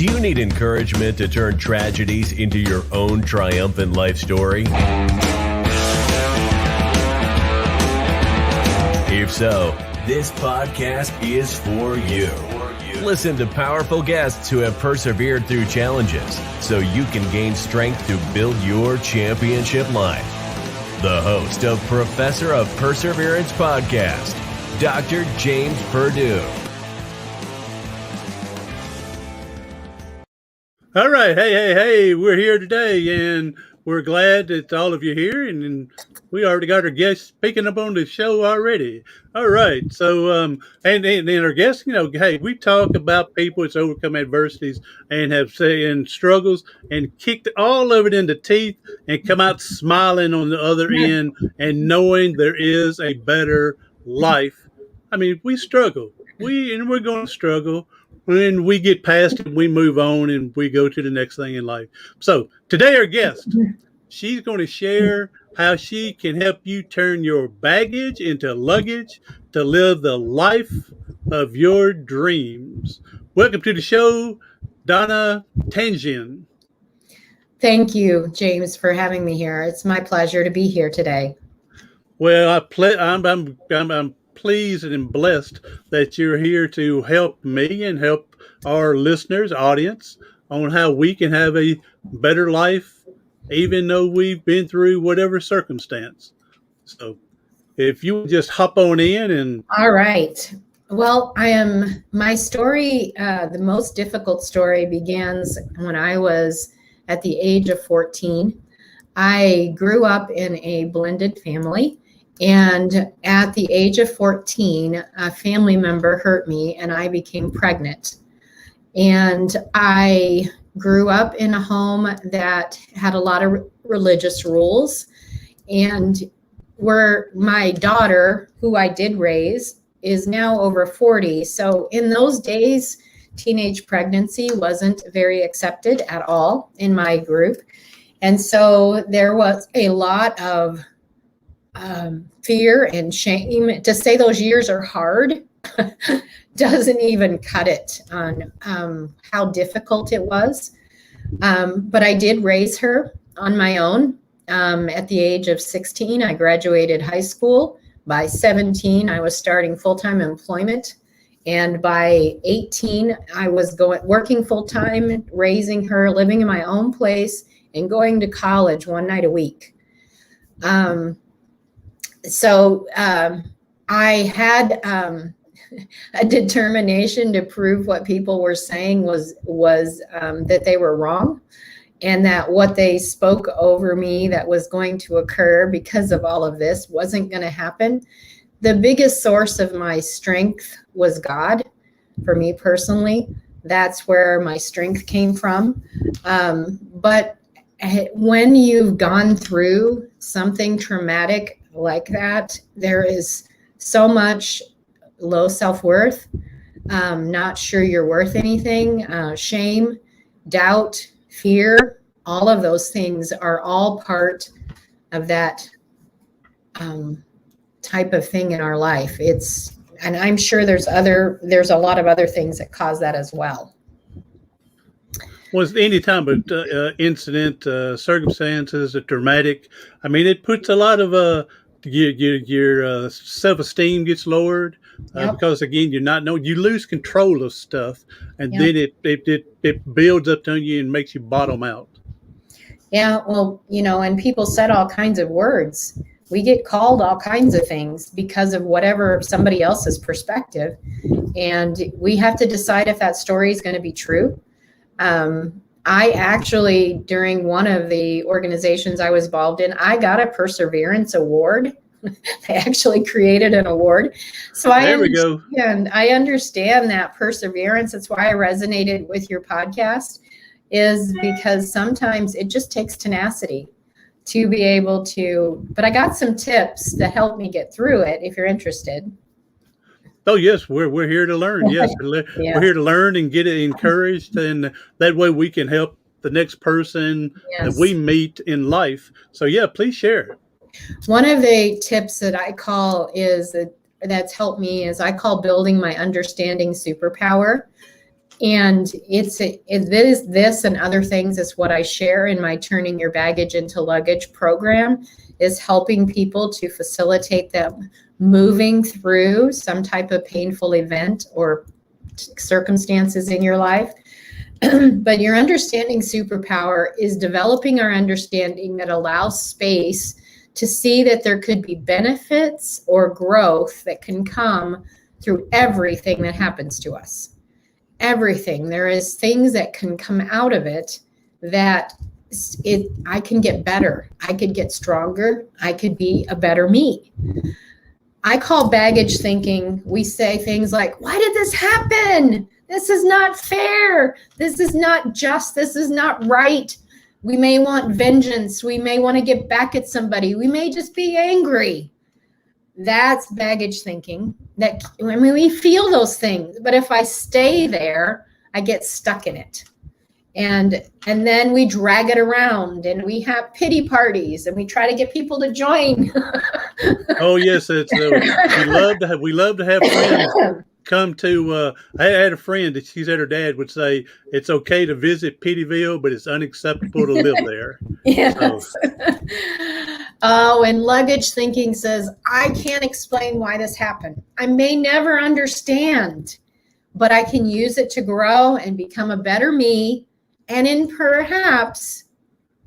Do you need encouragement to turn tragedies into your own triumphant life story? If so, this podcast is for you. Listen to powerful guests who have persevered through challenges so you can gain strength to build your championship life. The host of Professor of Perseverance podcast, Dr. James Purdue. All right. Hey, we're here today, and we're glad that all of you are here, and we already got our guests picking up on the show already. All right. So, and our guests, hey, we talk about people that's overcome adversities and have and struggles and kicked all of it into teeth and come out smiling on the other end and knowing there is a better life. I mean, we struggle. We're going to struggle. When we get past it, we move on and we go to the next thing in life. So today our guest, she's going to share how she can help you turn your baggage into luggage to live the life of your dreams. Welcome to the show, Donna Tashjian. Thank you, James, for having me here. It's my pleasure to be here today. Well, I'm pleased and blessed that you're here to help me and help our listeners, audience, on how we can have a better life, even though we've been through whatever circumstance. So if you just hop on in and... All right. Well, my story, the most difficult story begins when I was at the age of 14. I grew up in a blended family. And at the age of 14, a family member hurt me and I became pregnant. And I grew up in a home that had a lot of religious rules. And where my daughter, who I did raise, is now over 40. So in those days, teenage pregnancy wasn't very accepted at all in my group. And so there was a lot of fear and shame. To say those years are hard doesn't even cut it on how difficult it was. But I did raise her on my own. At the age of 16, I graduated high school. By 17, I was starting full-time employment. And by 18, I was working full-time, raising her, living in my own place, and going to college one night a week. So I had a determination to prove what people were saying was that they were wrong, and that what they spoke over me that was going to occur because of all of this wasn't going to happen. The biggest source of my strength was God. For me personally, that's where my strength came from. But when you've gone through something traumatic like that, there is so much low self-worth, not sure you're worth anything, shame, doubt, fear, all of those things are all part of that type of thing in our life. And I'm sure there's a lot of other things that cause that as well. Was any time of incident, circumstances, dramatic? I mean, it puts a lot of your self-esteem gets lowered because again, you lose control of stuff, and then it builds up to you and makes you bottom out. Yeah, well, and people said all kinds of words. We get called all kinds of things because of whatever somebody else's perspective, and we have to decide if that story is going to be true. I actually, during one of the organizations I was involved in, I got a Perseverance Award. They actually created an award. So I understand that perseverance. That's why I resonated with your podcast, is because sometimes it just takes tenacity to be able to, but I got some tips to help me get through it if you're interested. Oh, yes, we're here to learn. Yes, we're here to learn and get encouraged, and that way we can help the next person that we meet in life. So, yeah, please share. One of the tips that I call that's helped me is I call building my understanding superpower. And it is this and other things is what I share in my Turning Your Baggage into Luggage program, is helping people to facilitate them moving through some type of painful event or circumstances in your life. But your understanding superpower is developing our understanding that allows space to see that there could be benefits or growth that can come through everything that happens to us. Everything. There is things that can come out of it that I can get better. I could get stronger. I could be a better me. I call baggage thinking. We say things like, why did this happen? This is not fair. This is not just. This is not right. We may want vengeance. We may want to get back at somebody. We may just be angry. That's baggage thinking. We feel those things, but if I stay there, I get stuck in it. And then we drag it around and we have pity parties and we try to get people to join. Oh yes, it's we love to have friends come to. I had a friend that she said her dad would say it's okay to visit Pityville, but it's unacceptable to live there. Yes. So. Oh, and luggage thinking says, I can't explain why this happened. I may never understand, but I can use it to grow and become a better me, and in perhaps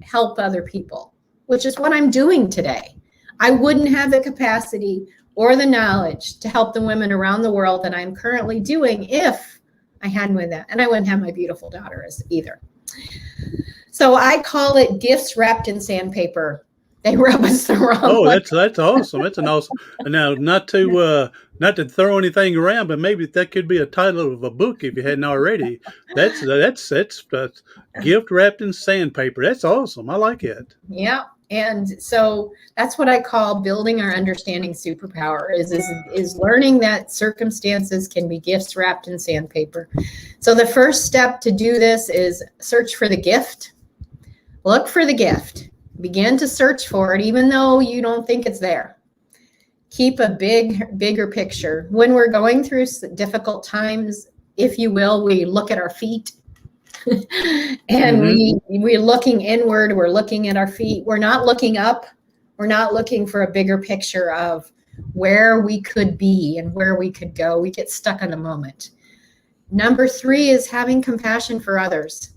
help other people, which is what I'm doing today. I wouldn't have the capacity or the knowledge to help the women around the world that I'm currently doing if I hadn't with that. And I wouldn't have my beautiful daughter either. So I call it gifts wrapped in sandpaper. They rub us the wrong way. That's awesome. That's an awesome. Now, not to throw anything around, but maybe that could be a title of a book if you hadn't already. That's gift wrapped in sandpaper. That's awesome. I like it. Yeah, and so that's what I call building our understanding superpower. Is learning that circumstances can be gifts wrapped in sandpaper. So the first step to do this is search for the gift. Look for the gift. Begin to search for it, even though you don't think it's there. Keep a bigger picture. When we're going through difficult times, if you will, we look at our feet and we're looking inward. We're looking at our feet. We're not looking up. We're not looking for a bigger picture of where we could be and where we could go. We get stuck in the moment. Number 3 is having compassion for others.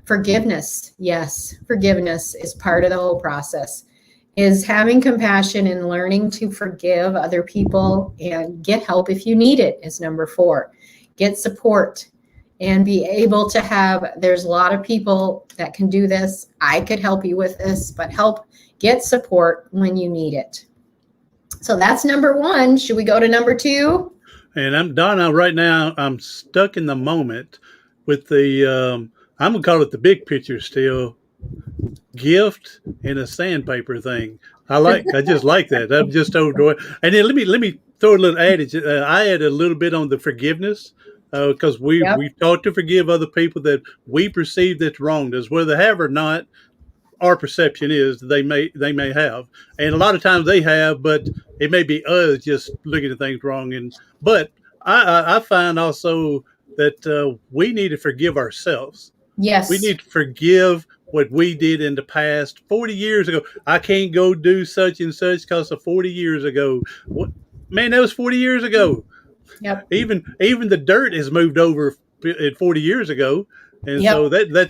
Forgiveness. Yes, forgiveness is part of the whole process. Is having compassion and learning to forgive other people and get help if you need it is number 4. Get support and be able to have, there's a lot of people that can do this. I could help you with this, but get support when you need it. So that's number 1. Should we go to number 2? And I'm Donna right now. I'm stuck in the moment with the, I'm going to call it the big picture still, gift and a sandpaper thing. I just like that. I'm just overjoyed. And then let me throw a little adage. I add a little bit on the forgiveness because we've taught to forgive other people that we perceive that's wronged us, whether they have or not. Our perception is they may have, and a lot of times they have, but it may be us just looking at things wrong. But I find also that we need to forgive ourselves. Yes. We need to forgive what we did in the past 40 years ago. I can't go do such and such because of 40 years ago. Man, that was 40 years ago. Yep. Even the dirt has moved over at 40 years ago. And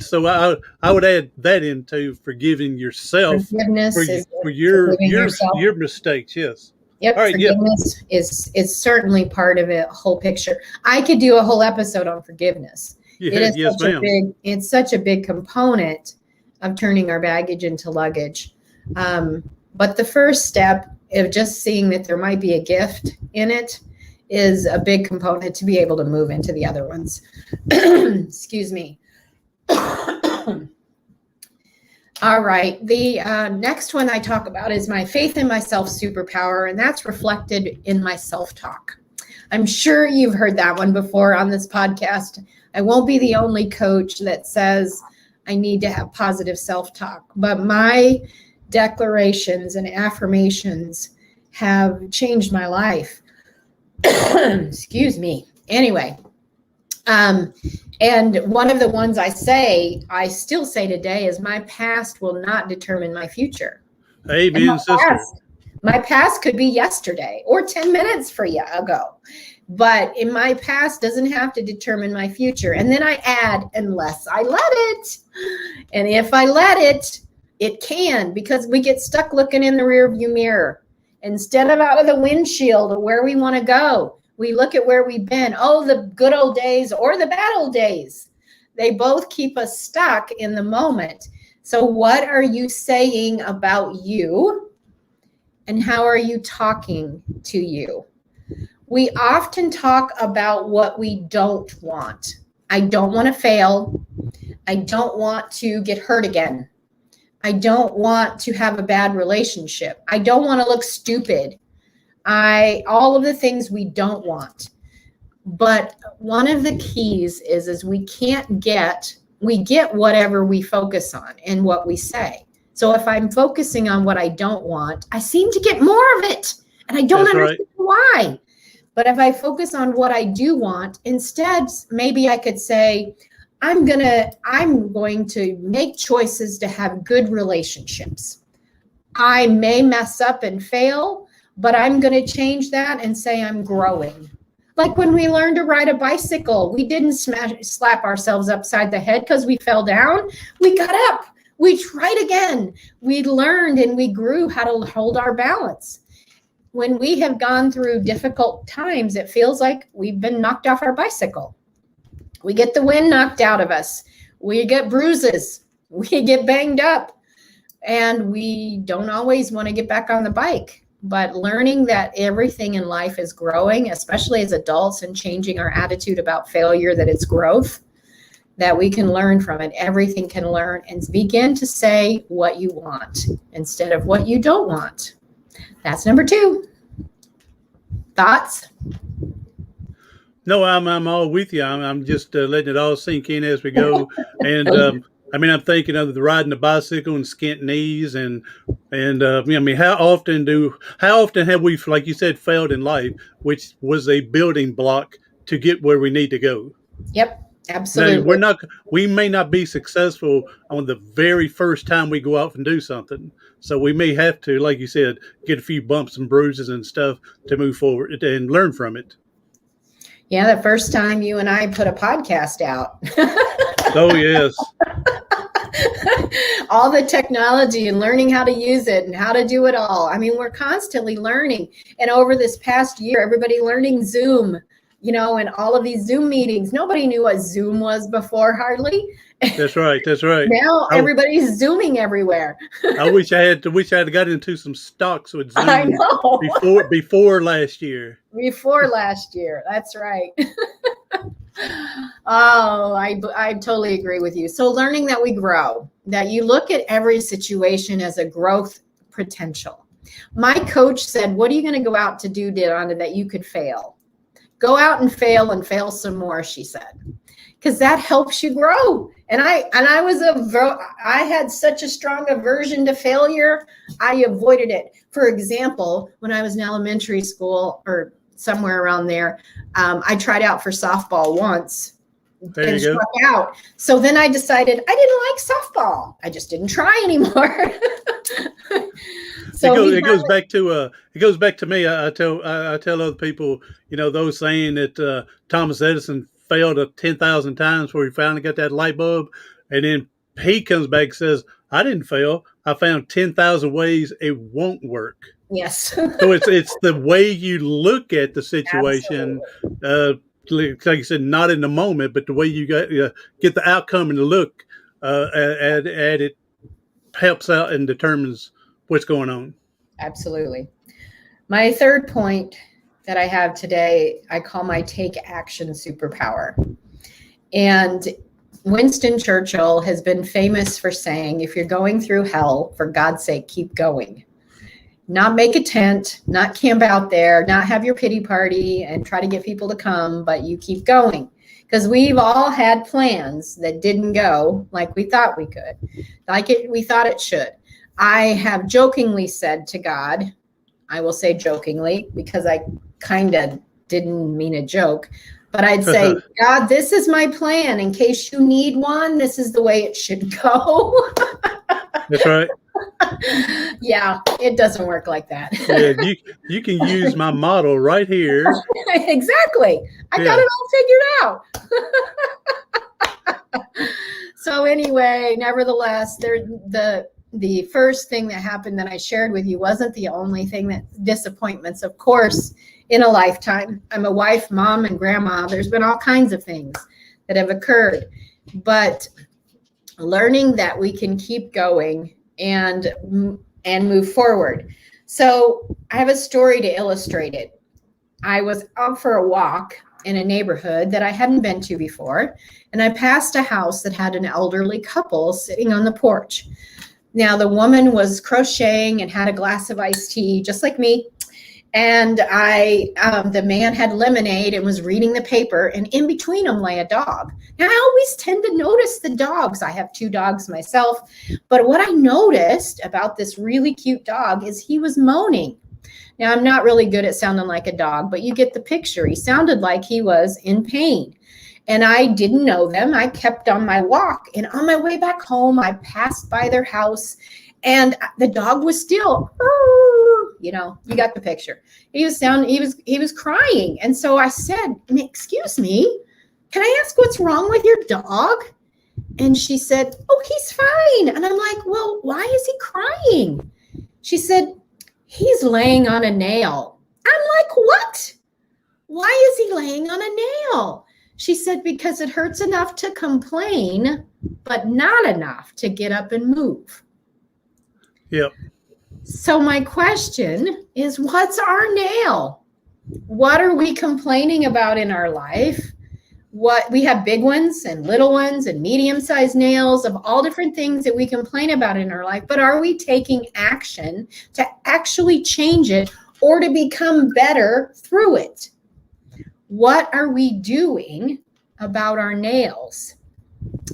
so I would add that into forgiving yourself. Forgiveness for your mistakes. Yes. Yep. Right, forgiveness is certainly part of it, whole picture. I could do a whole episode on forgiveness. Yeah, it's such a big component of turning our baggage into luggage. But the first step of just seeing that there might be a gift in it is a big component to be able to move into the other ones. Excuse me. All right. The next one I talk about is my faith in myself superpower, and that's reflected in my self-talk. I'm sure you've heard that one before on this podcast. I won't be the only coach that says I need to have positive self-talk, but my declarations and affirmations have changed my life. Excuse me. Anyway, And one of the ones I still say today is my past will not determine my future. Amen, sister. My past could be yesterday or 10 minutes ago. But in my past doesn't have to determine my future. And then I add, unless I let it. And if I let it, it can, because we get stuck looking in the rearview mirror. Instead of out of the windshield of where we want to go, we look at where we've been. Oh, the good old days or the bad old days. They both keep us stuck in the moment. So what are you saying about you? And how are you talking to you? We often talk about what we don't want. I don't want to fail. I don't want to get hurt again. I don't want to have a bad relationship. I don't want to look stupid. All of the things we don't want. But one of the keys is we get whatever we focus on and what we say. So if I'm focusing on what I don't want, I seem to get more of it. And I don't understand why. But if I focus on what I do want, instead, maybe I could say, I'm going to make choices to have good relationships. I may mess up and fail, but I'm going to change that and say I'm growing. Like when we learned to ride a bicycle, we didn't slap ourselves upside the head because we fell down. We got up. We tried again. We learned and we grew how to hold our balance. When we have gone through difficult times, it feels like we've been knocked off our bicycle. We get the wind knocked out of us. We get bruises. We get banged up. And we don't always want to get back on the bike. But learning that everything in life is growing, especially as adults, and changing our attitude about failure, that it's growth, that we can learn from it. Everything can learn, and begin to say what you want instead of what you don't want. That's number 2. Thoughts? No, I'm all with you. I'm just letting it all sink in as we go. And I'm thinking of the riding the bicycle and skint knees, and how often have we, like you said, failed in life, which was a building block to get where we need to go. Yep, absolutely. Now, we may not be successful on the very first time we go out and do something. So we may have to, like you said, get a few bumps and bruises and stuff to move forward and learn from it. Yeah, the first time you and I put a podcast out. Oh, yes. All the technology and learning how to use it and how to do it all. I mean, we're constantly learning. And over this past year, everybody learning Zoom, and all of these Zoom meetings. Nobody knew what Zoom was before, hardly. That's right. Now everybody's Zooming everywhere. I wish I had got into some stocks with Zoom. I know. before last year. Before last year. That's right. Oh, I totally agree with you. So learning that we grow, that you look at every situation as a growth potential. My coach said, what are you going to go out to do, Donna, that you could fail? Go out and fail some more, she said, because that helps you grow. And I had such a strong aversion to failure. I avoided it. For example, when I was in elementary school or somewhere around there, I tried out for softball once and struck out. So then I decided I didn't like softball. I just didn't try anymore. So it goes back to me. I tell other people, those saying that Thomas Edison failed 10,000 times before he finally got that light bulb, and then he comes back and says, I didn't fail. I found 10,000 ways it won't work. Yes. So it's the way you look at the situation. Like you said, not in the moment, but the way you get the outcome and the look at it helps out and determines what's going on. Absolutely. My third point that I have today, I call my take action superpower. And Winston Churchill has been famous for saying, if you're going through hell, for God's sake, keep going. Not make a tent, not camp out there, not have your pity party and try to get people to come, but you keep going. Because we've all had plans that didn't go like we thought we could, we thought it should. I have jokingly said to God, I will say jokingly because I kind of didn't mean a joke, But I'd say, God, this is my plan. In case you need one, this is the way it should go. That's right. Yeah, it doesn't work like that. Yeah, you can use my model right here. Exactly. I got it all figured out. So anyway, nevertheless, the first thing that happened that I shared with you wasn't the only thing that disappointments, of course, in a lifetime. I'm a wife, mom, and grandma. There's been all kinds of things that have occurred, but learning that we can keep going and move forward. So I have a story to illustrate it. I was out for a walk in a neighborhood that I hadn't been to before, and I passed a house that had an elderly couple sitting on the porch. Now, the woman was crocheting and had a glass of iced tea, just like me. And the man had lemonade and was reading the paper, and in between them lay a dog. Now, I always tend to notice the dogs. I have 2 dogs myself, but what I noticed about this really cute dog is he was moaning. Now, I'm not really good at sounding like a dog, but you get the picture. He sounded like he was in pain. And I didn't know them. I kept on my walk, and on my way back home, I passed by their house, and the dog was still, you got the picture. He was crying. And so I said, excuse me, can I ask what's wrong with your dog? And she said, oh, he's fine. And I'm like, well, why is he crying? She said, he's laying on a nail. I'm like, what? Why is he laying on a nail? She said, because it hurts enough to complain, but not enough to get up and move. Yep. So my question is, what's our nail? What are we complaining about in our life? What we have big ones and little ones and medium-sized nails of all different things that we complain about in our life, but are we taking action to actually change it or to become better through it? What are we doing about our nails?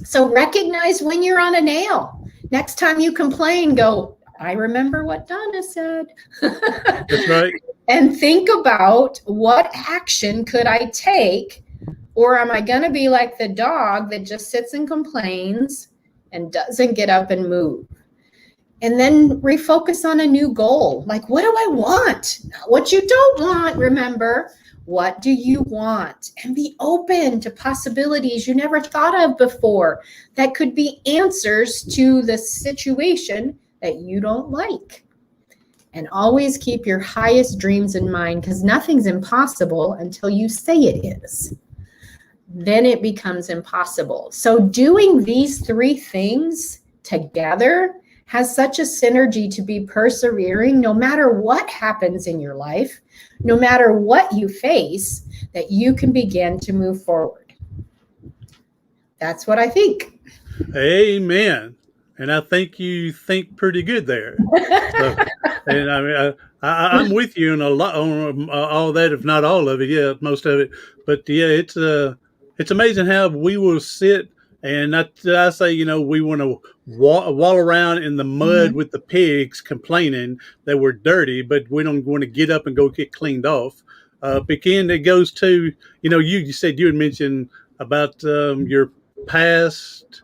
So recognize when you're on a nail. Next time you complain, go, I remember what Donna said. That's right. And think about, what action could I take? Or am I going to be like the dog that just sits and complains and doesn't get up and move? And then refocus on a new goal. Like, what do I want? Not what you don't want, remember. What do you want? And be open to possibilities you never thought of before that could be answers to the situation that you don't like. And always keep your highest dreams in mind, because nothing's impossible until you say it is. Then it becomes impossible. So doing these 3 things together has such a synergy to be persevering no matter what happens in your life, no matter what you face, that you can begin to move forward. That's what I think. Amen. And I think you think pretty good there. So, and I mean, I'm with you on a lot on all that, if not all of it. Yeah, most of it. But yeah, it's amazing how we will sit and I say, we want to wall around in the mud with the pigs complaining that we're dirty, but we don't want to get up and go get cleaned off. Again, it goes to, you said you had mentioned about your past,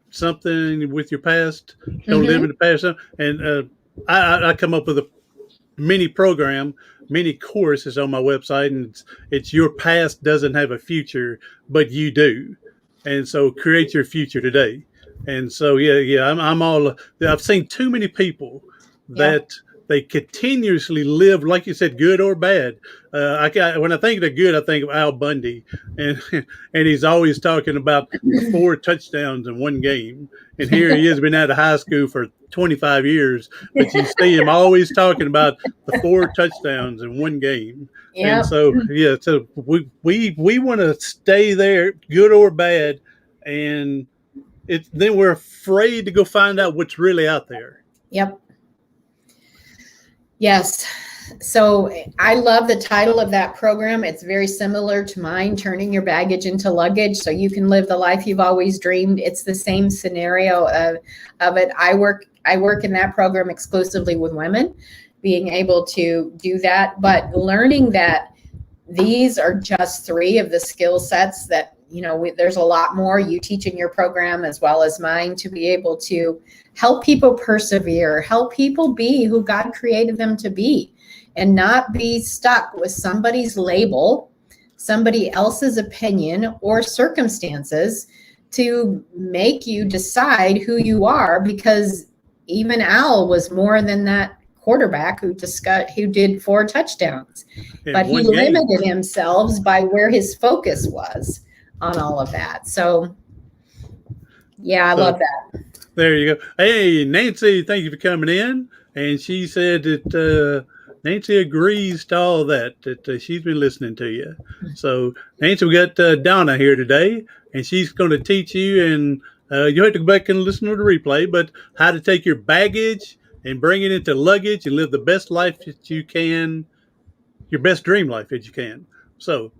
something with your past, don't live in the past. And I come up with a mini program, mini courses on my website, and it's your past doesn't have a future, but you do. And so create your future today. And so, I'm all, I've seen too many people that they continuously live, like you said, good or bad. When I think of the good, I think of Al Bundy, and he's always talking about the 4 touchdowns in one game. And here he has been out of high school for 25 years, but you see him always talking about the 4 touchdowns in one game. Yep. And so, so we want to stay there, good or bad, and then we're afraid to go find out what's really out there. Yep. Yes. So I love the title of that program. It's very similar to mine, Turning Your Baggage into Luggage so you can live the life you've always dreamed. It's the same scenario of it. I work in that program exclusively with women, being able to do that, but learning that these are just 3 of the skill sets that, there's a lot more you teach in your program as well as mine to be able to help people persevere, help people be who God created them to be, and not be stuck with somebody's label, somebody else's opinion or circumstances to make you decide who you are, because even Al was more than that quarterback who did 4 touchdowns, but he limited himself by where his focus was on all of that. So yeah, I love that. There you go. Hey, Nancy, thank you for coming in. And she said that Nancy agrees to all that she's been listening to you. So Nancy, we got Donna here today, and she's going to teach you, and you have to go back and listen to the replay, but how to take your baggage and bring it into luggage and live the best life that you can, your best dream life that you can. So,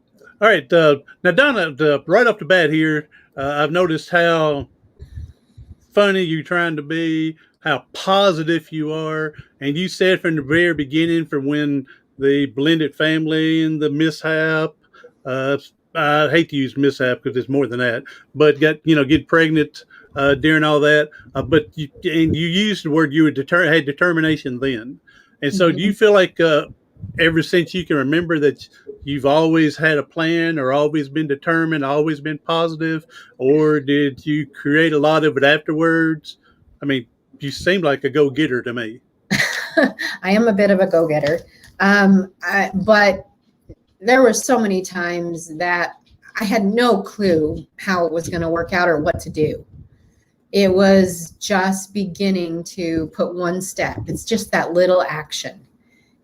all right. Now, Donna, right off the bat here, I've noticed how funny you're trying to be, how positive you are. And you said from the very beginning, from when the blended family and the mishap, I hate to use mishap because it's more than that, but get pregnant during all that. But you used the word, you had determination then. And so do you feel like ever since you can remember that you've always had a plan, or always been determined, always been positive, or did you create a lot of it afterwards? I mean, you seem like a go-getter to me. I am a bit of a go-getter. But there were so many times that I had no clue how it was going to work out or what to do. It was just beginning to put one step. It's just that little action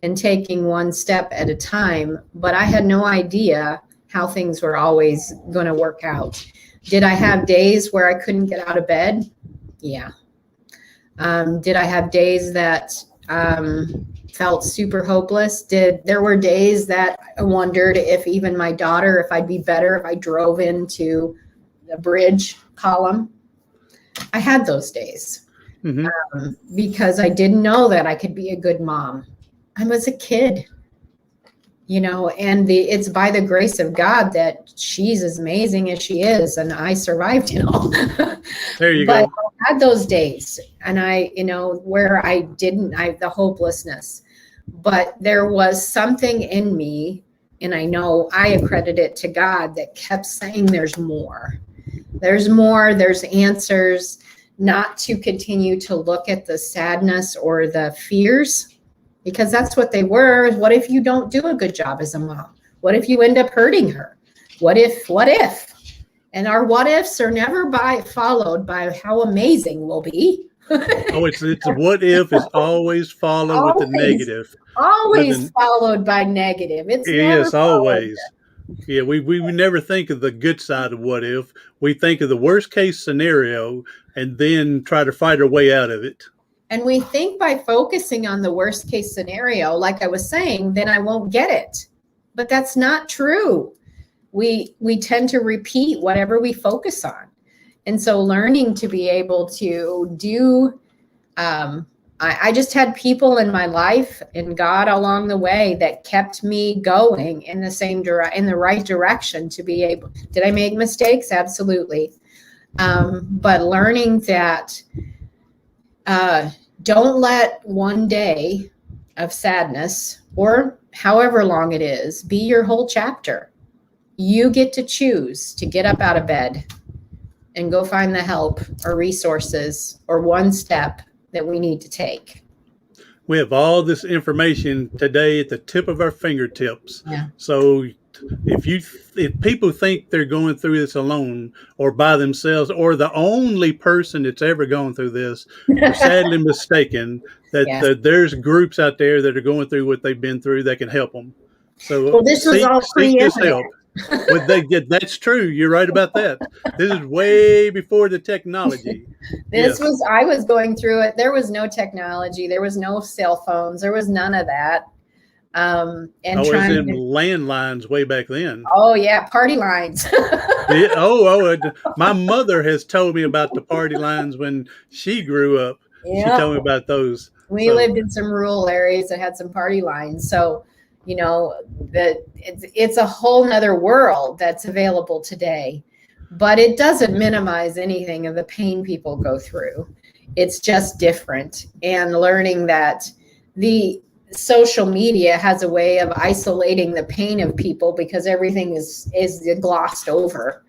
and taking one step at a time. But I had no idea how things were always going to work out. Did I have days where I couldn't get out of bed? Yeah. Did I have days that felt super hopeless? There were days that I wondered if even my daughter, if I'd be better if I drove into the bridge column. I had those days because I didn't know that I could be a good mom. I was a kid, and it's by the grace of God that she's as amazing as she is, and I survived it all. There you go. But I had those days, and where I didn't, the hopelessness, but there was something in me, and I know I accredit it to God, that kept saying there's more. There's more, there's answers, not to continue to look at the sadness or the fears, because that's what they were. What if you don't do a good job as a mom? What if you end up hurting her? What if? And our what ifs are never followed by how amazing we'll be. It's a what if is always followed with the negative. Always followed by negative. It's yes, always. Yeah, we never think of the good side of what if. We think of the worst case scenario and then try to fight our way out of it. And we think by focusing on the worst case scenario, like I was saying, then I won't get it. But that's not true. We tend to repeat whatever we focus on. And so learning to be able to do, I just had people in my life and God along the way that kept me going in the right direction to be able. Did I make mistakes? Absolutely. But learning that don't let one day of sadness, or however long it is, be your whole chapter. You get to choose to get up out of bed and go find the help or resources or one step that we need to take. We have all this information today at the tip of our fingertips. Yeah. So if people think they're going through this alone or by themselves, or the only person that's ever gone through this, they're sadly mistaken. That there's groups out there that are going through what they've been through that can help them. So this was all help. That's true. You're right about that. This is way before the technology. I was going through it. There was no technology. There was no cell phones. There was none of that. And I was in landlines way back then. Oh yeah, party lines. My mother has told me about the party lines when she grew up. Yep. She told me about those. We lived in some rural areas that had some party lines. So, you know, that it's a whole nother world that's available today, but it doesn't minimize anything of the pain people go through. It's just different. And learning that the social media has a way of isolating the pain of people because everything is glossed over,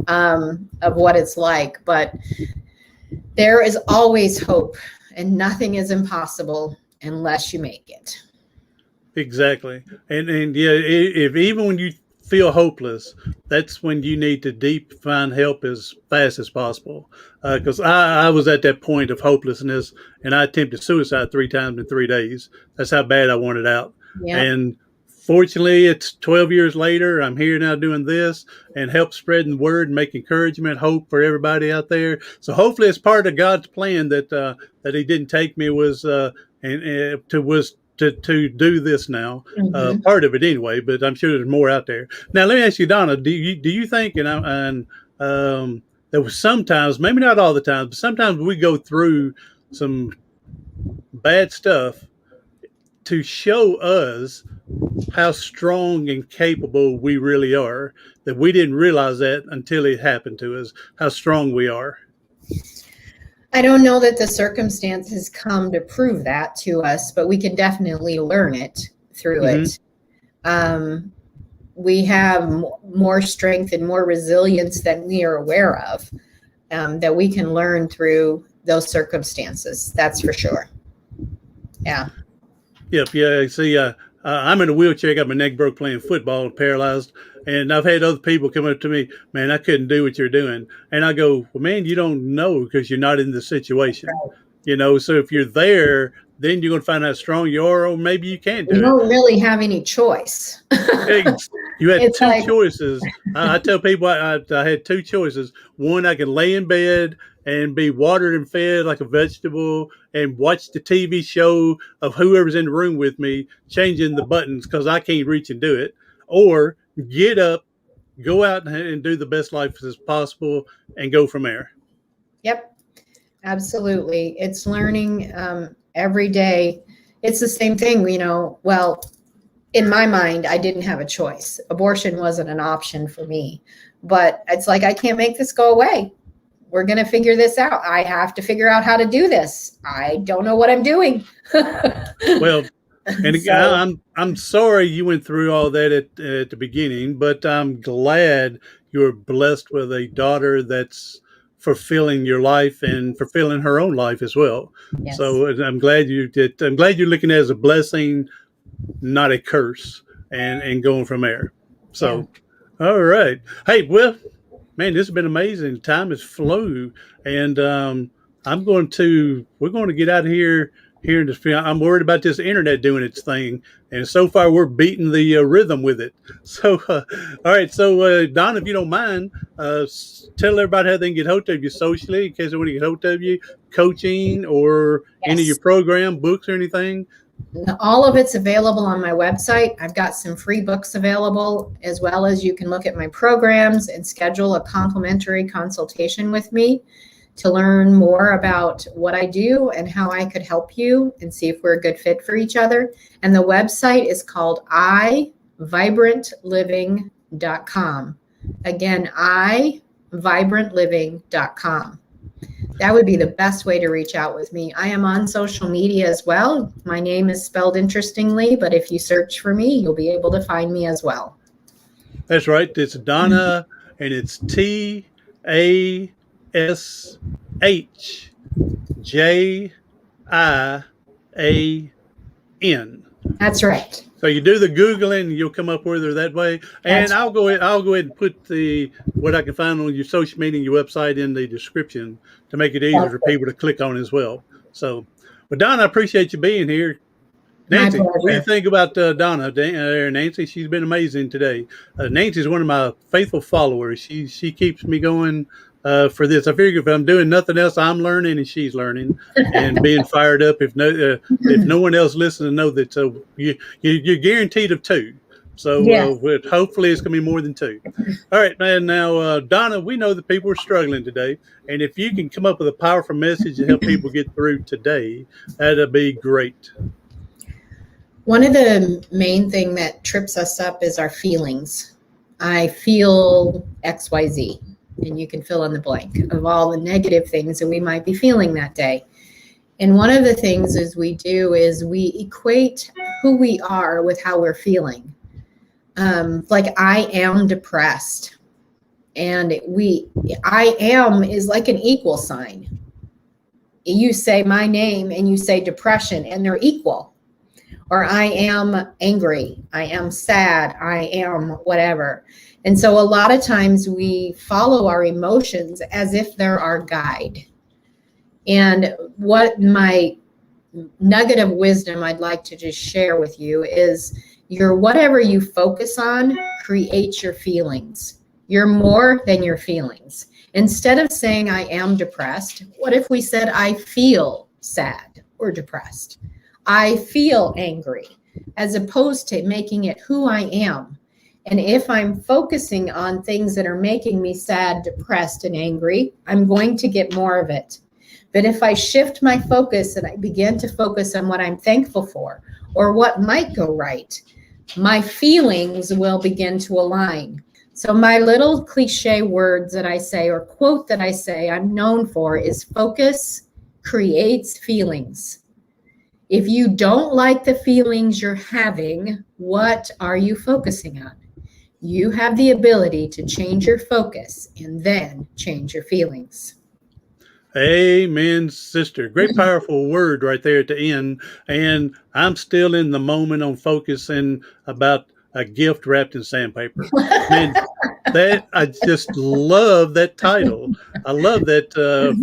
of what it's like. But there is always hope, and nothing is impossible unless you make it. Exactly. And yeah, if even when you feel hopeless, that's when you need to find help as fast as possible. Because I was at that point of hopelessness, and I attempted suicide 3 times in 3 days. That's how bad I wanted out. Yeah. And fortunately, it's 12 years later. I'm here now doing this and help spreading the word and make encouragement, hope for everybody out there. So hopefully, it's part of God's plan that He didn't take me to do this now, part of it anyway. But I'm sure there's more out there. Now, let me ask you, Donna. Do you think there was sometimes, maybe not all the time, but sometimes we go through some bad stuff to show us how strong and capable we really are, that we didn't realize that until it happened to us, how strong we are? I don't know that the circumstances come to prove that to us, but we can definitely learn it through it. We have more strength and more resilience than we are aware of, that we can learn through those circumstances. That's for sure. Yeah. Yep. Yeah. See, I'm in a wheelchair. I got my neck broke playing football and paralyzed. And I've had other people come up to me, man, I couldn't do what you're doing. And I go, well, man, you don't know because you're not in the situation. Right. You know, so if you're there, then you're going to find out how strong you are, or maybe you can't do it. You don't really have any choice. You had two choices. I tell people I had two choices. One, I can lay in bed and be watered and fed like a vegetable and watch the TV show of whoever's in the room with me changing the buttons because I can't reach and do it. Or get up, go out and do the best life as possible and go from there. Yep, absolutely. It's learning every day. It's the same thing, you know. Well, in my mind, I didn't have a choice. Abortion wasn't an option for me, but it's like, I can't make this go away. We're going to figure this out. I have to figure out how to do this. I don't know what I'm doing. Well, and again, I'm sorry you went through all that at the beginning, but I'm glad you were blessed with a daughter that's fulfilling your life and fulfilling her own life as well. Yes. So I'm glad you're looking at it as a blessing, not a curse, and going from there. So, yeah. All right. Hey, well, man, this has been amazing. Time has flew, and we're going to get out of here. I'm worried about this internet doing its thing, and so far we're beating the rhythm with it. So, all right. So, Don, if you don't mind, tell everybody how they can get hold of you socially in case they want to get hold of you, coaching or any of your program, books or anything. All of it's available on my website. I've got some free books available, as well as you can look at my programs and schedule a complimentary consultation with me to learn more about what I do and how I could help you and see if we're a good fit for each other. And the website is called iVibrantLiving.com. Again, iVibrantLiving.com. That would be the best way to reach out with me. I am on social media as well. My name is spelled interestingly, but if you search for me, you'll be able to find me as well. That's right. It's Donna, and it's TASHJIAN. That's right. So you do the Googling, you'll come up with her that way. And I'll go ahead and put what I can find on your social media and your website in the description to make it easier for people to click on as well. So, but Donna, I appreciate you being here. Nancy, what do you think about Donna? Nancy, she's been amazing today. Nancy's one of my faithful followers. She keeps me going for this. I figure if I'm doing nothing else, I'm learning and she's learning and being fired up. If no one else listens, to know that. So you're guaranteed of 2. So hopefully it's going to be more than 2. All right, man. Now, Donna, we know that people are struggling today. And if you can come up with a powerful message to help people get through today, that'd be great. One of the main thing that trips us up is our feelings. I feel XYZ, and you can fill in the blank of all the negative things that we might be feeling that day. And one of the things is we equate who we are with how we're feeling. Like I am depressed, and I am is like an equal sign. You say my name and you say depression, and they're equal. Or I am angry, I am sad, I am whatever. And so a lot of times we follow our emotions as if they're our guide. And what my nugget of wisdom I'd like to just share with you is whatever you focus on creates your feelings. You're more than your feelings. Instead of saying I am depressed, what if we said I feel sad or depressed? I feel angry, as opposed to making it who I am. And if I'm focusing on things that are making me sad, depressed, and angry, I'm going to get more of it. But if I shift my focus and I begin to focus on what I'm thankful for or what might go right, my feelings will begin to align. So my little cliche words that I say or quote that I say I'm known for is focus creates feelings. If you don't like the feelings you're having, what are you focusing on? You have the ability to change your focus and then change your feelings. Amen, sister. Great, powerful word right there at the end. And I'm still in the moment on focusing about a gift wrapped in sandpaper. Man, I just love that title. I love that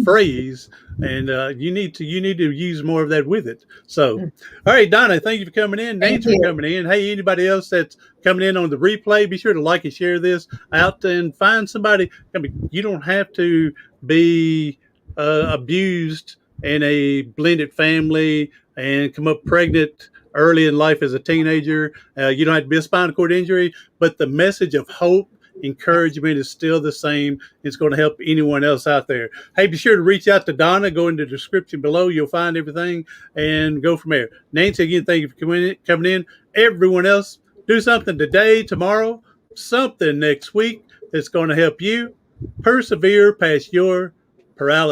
phrase, and you need to use more of that with it. So, all right, Donna, thank you for coming in. Nancy for coming in. Hey, anybody else that's coming in on the replay, be sure to like and share this out and find somebody. I mean, you don't have to be abused in a blended family and come up pregnant early in life as a teenager. You don't have to be a spinal cord injury, but the message of hope, encouragement is still the same. It's going to help anyone else out there. Hey, be sure to reach out to Donna. Go in the description below. You'll find everything and go from there. Nancy, again, thank you for coming in. Everyone else, do something today, tomorrow, something next week that's going to help you persevere past your paralysis.